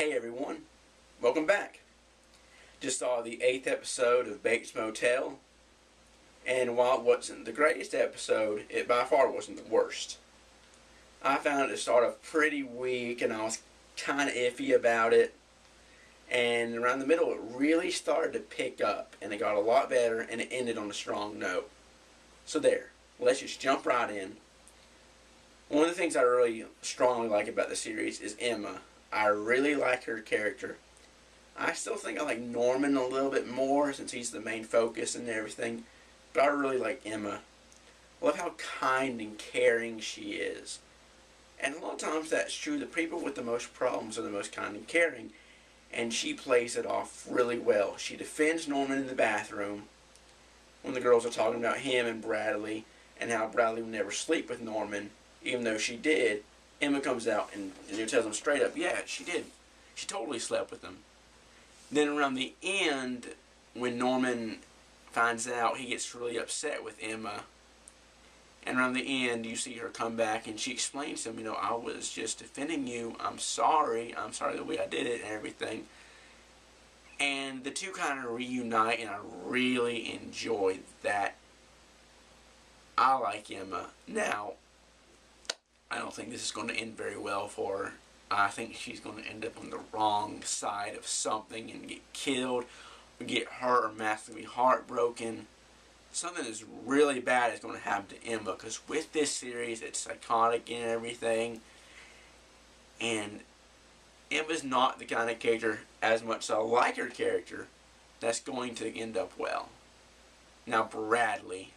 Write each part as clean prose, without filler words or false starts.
Hey everyone, welcome back. Just saw the 8th episode of Bates Motel, and while it wasn't the greatest episode, it by far wasn't the worst. I found it to start off pretty weak, and I was kind of iffy about it, and around the middle it really started to pick up, and it got a lot better, and it ended on a strong note. So there, let's just jump right in. One of the things I really strongly like about the series is Emma. I really like her character. I still think I like Norman a little bit more since he's the main focus and everything, but I really like Emma. I love how kind and caring she is. And a lot of times that's true. The people with the most problems are the most kind and caring, and she plays it off really well. She defends Norman in the bathroom when the girls are talking about him and Bradley and how Bradley would never sleep with Norman, even though she did. Emma comes out and tells him straight up, yeah, she did. She totally slept with him. Then around the end, when Norman finds out, he gets really upset with Emma. And around the end, you see her come back and she explains to him, I was just defending you. I'm sorry the way I did it and everything. And the two kind of reunite, and I really enjoyed that. I like Emma. Now, I don't think this is going to end very well for her. I think she's going to end up on the wrong side of something and get killed, or get hurt, or massively heartbroken. Something that's really bad is going to happen to Emma, because with this series, it's psychotic and everything. And Emma's not the kind of character, as much as I like her character, that's going to end up well. Now, Bradley,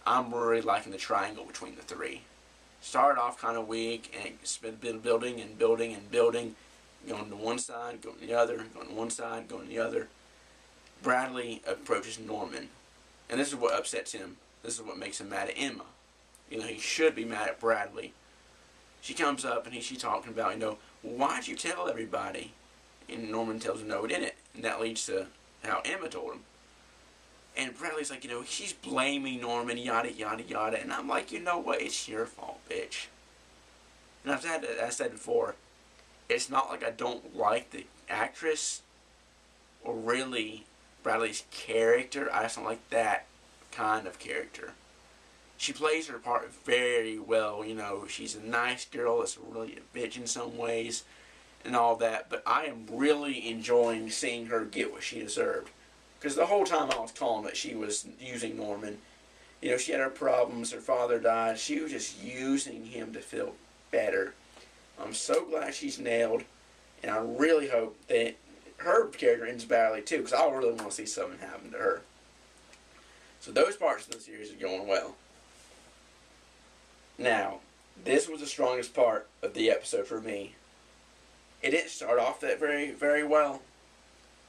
I'm really liking the triangle between the three. Started off kind of weak, and it's been building and building and building, going to one side, going to the other, going to one side, going to the other. Bradley approaches Norman, and this is what upsets him. This is what makes him mad at Emma. He should be mad at Bradley. She comes up, and she's talking about, why'd you tell everybody? And Norman tells her, no, we didn't. And that leads to how Emma told him. And Bradley's like, she's blaming Norman, yada, yada, yada. And I'm like, you know what? It's your fault, bitch. And I said before, it's not like I don't like the actress or really Bradley's character. I just don't like that kind of character. She plays her part very well. She's a nice girl that's really a bitch in some ways and all that. But I am really enjoying seeing her get what she deserved. Because the whole time I was calling it, she was using Norman. She had her problems, her father died. She was just using him to feel better. I'm so glad she's nailed, and I really hope that her character ends badly too, because I really want to see something happen to her. So those parts of the series are going well. Now, this was the strongest part of the episode for me. It didn't start off that very, very well,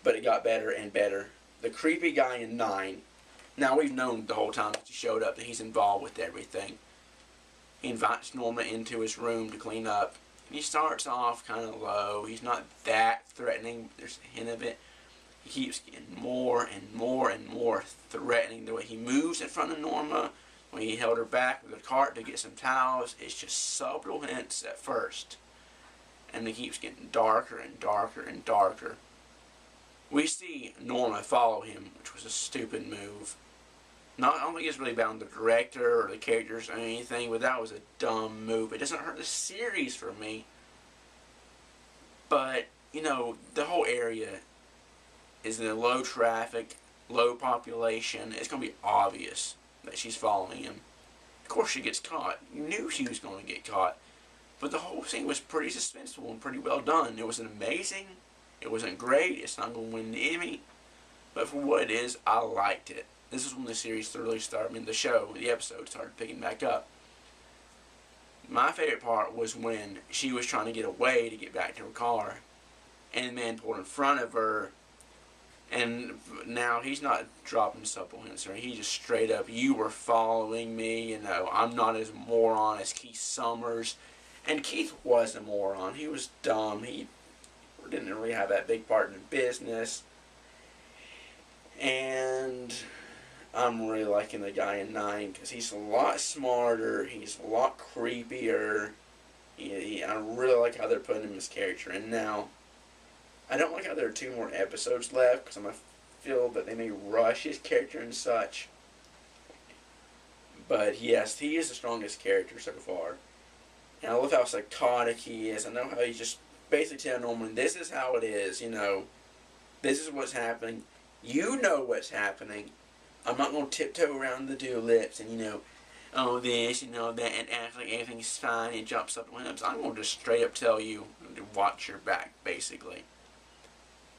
but it got better and better. The creepy guy in 9. Now, we've known the whole time that he showed up that he's involved with everything. He invites Norma into his room to clean up. And he starts off kind of low. He's not that threatening. There's a hint of it. He keeps getting more and more and more threatening. The way he moves in front of Norma, when he held her back with a cart to get some towels, it's just subtle hints at first. And it keeps getting darker and darker and darker. We see Norma follow him, which was a stupid move. I don't think it's really about the director or the characters or anything, but that was a dumb move. It doesn't hurt the series for me. But, the whole area is in a low traffic, low population. It's going to be obvious that she's following him. Of course she gets caught. You knew she was going to get caught. But the whole thing was pretty suspenseful and pretty well done. It was amazing. It wasn't great. It's not going to win the Emmy. But for what it is, I liked it. This is when the series thoroughly started. The episode started picking back up. My favorite part was when she was trying to get away to get back to her car. And the man pulled in front of her. And now he's not dropping supple hints. He just straight up, you were following me. I'm not as moron as Keith Summers. And Keith was a moron. He was dumb. He didn't really have that big part in the business. And I'm really liking the guy in 9 because he's a lot smarter, he's a lot creepier. I really like how they're putting him as character in now. I don't like how there are 2 more episodes left, because I feel that they may rush his character and such. But yes, he is the strongest character so far. And I love how psychotic he is. I know how he's just basically telling Norman, this is how it is, this is what's happening. You know what's happening. I'm not going to tiptoe around the tulips and, oh this, that, and act like everything's fine and jumps up the windows. I'm going to just straight up tell you to watch your back, basically.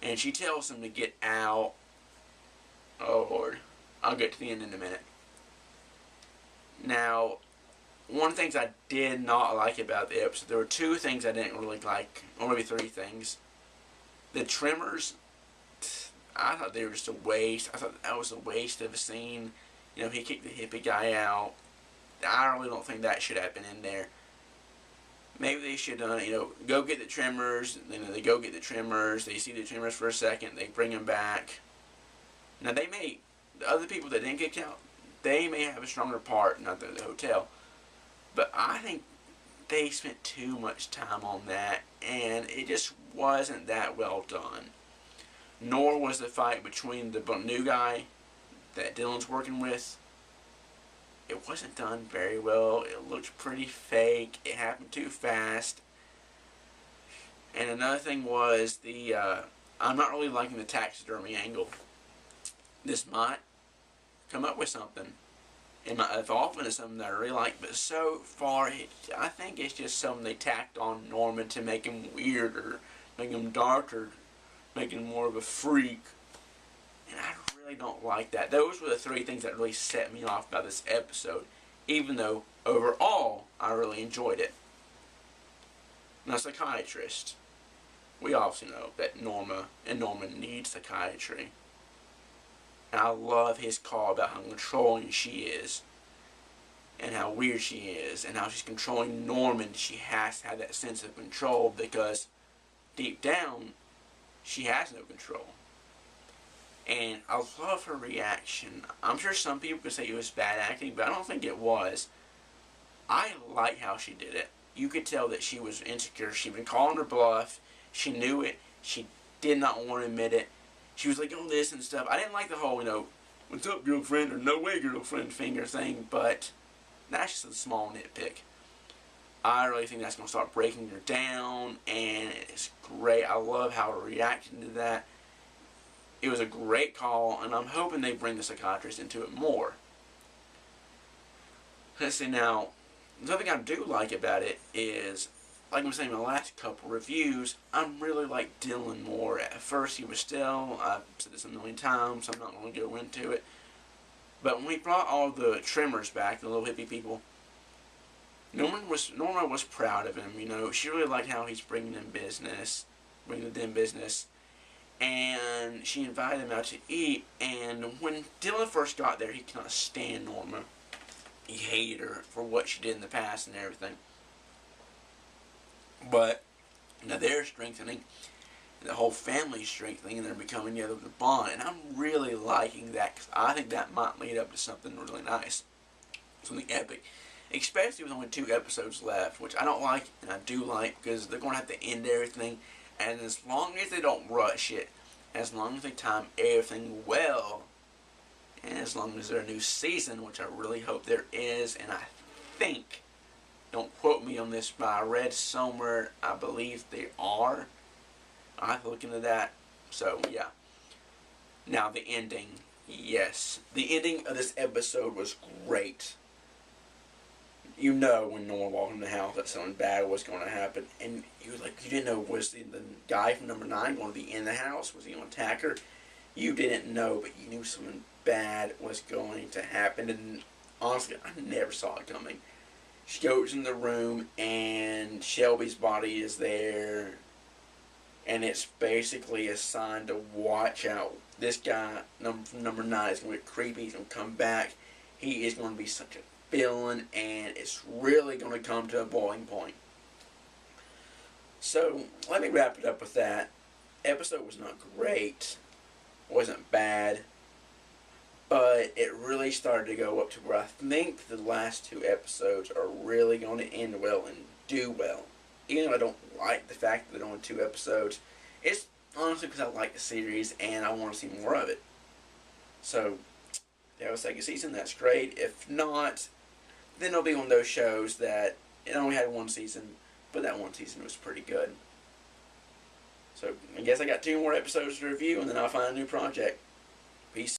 And she tells him to get out. Oh, Lord. I'll get to the end in a minute. Now, one of the things I did not like about the episode, there were 2 things I didn't really like, or maybe 3 things. The tremors, I thought they were just a waste. I thought that was a waste of a scene. He kicked the hippie guy out. I really don't think that should have been in there. Maybe they should have done, go get the trimmers. They go get the trimmers. They see the trimmers for a second. They bring them back. Now, the other people that didn't get out, they may have a stronger part, not the hotel. But I think they spent too much time on that, and it just wasn't that well done. Nor was the fight between the new guy that Dylan's working with. It wasn't done very well. It looked pretty fake. It happened too fast. And another thing was I'm not really liking the taxidermy angle. This might come up with something. It might evolve into something that I really like, but so far, I think it's just something they tacked on Norman to make him weirder, make him darker, make him more of a freak. And I really don't like that. Those were the 3 things that really set me off about this episode, even though overall I really enjoyed it. Now, psychiatrist. We obviously know that Norman need psychiatry. And I love his call about how controlling she is, and how weird she is, and how she's controlling Norman. She has to have that sense of control, because deep down, she has no control. And I love her reaction. I'm sure some people could say it was bad acting, but I don't think it was. I like how she did it. You could tell that she was insecure. She'd been calling her bluff. She knew it. She did not want to admit it. She was like, oh, this and stuff. I didn't like the whole, what's up, girlfriend, or no way, girlfriend finger thing, but that's just a small nitpick. I really think that's going to start breaking her down, and it's great. I love how her reaction to that. It was a great call, and I'm hoping they bring the psychiatrist into it more. Let's see, now, something I do like about it is, like I was saying in my last couple reviews, I really like Dylan more. At first, he was still, I've said this a million times, so I'm not going to go into it. But when we brought all the trimmers back, the little hippie people, Norma was proud of him. She really liked how he's bringing them business, and she invited him out to eat. And when Dylan first got there, he could not stand Norma. He hated her for what she did in the past and everything. But now they're strengthening, the whole family's strengthening, and they're becoming together with a bond. And I'm really liking that, because I think that might lead up to something really nice, something epic. Especially with only 2 episodes left, which I don't like and I do like, because they're going to have to end everything. And as long as they don't rush it, as long as they time everything well, and as long as there's a new season, which I really hope there is, and I think, don't quote me on this, but I read somewhere, I believe they are. I have to look into that. So, yeah. Now, the ending. Yes. The ending of this episode was great. When Norma walked in the house that something bad was going to happen. And you didn't know, was the guy from number 9 going to be in the house? Was he going to attack her? You didn't know, but you knew something bad was going to happen. And honestly, I never saw it coming. She goes in the room, and Shelby's body is there. And it's basically a sign to watch out. This guy, from number 9, is going to get creepy. He's going to come back. He is going to be such a villain, and it's really going to come to a boiling point. So, let me wrap it up with that. Episode was not great. Wasn't bad. But it really started to go up to where I think the last 2 episodes are really going to end well and do well. Even though I don't like the fact that they're only 2 episodes, it's honestly because I like the series and I want to see more of it. So, they have a second season, that's great. If not, then it'll be one of those shows that it only had one season, but that one season was pretty good. So, I guess I got 2 more episodes to review and then I'll find a new project.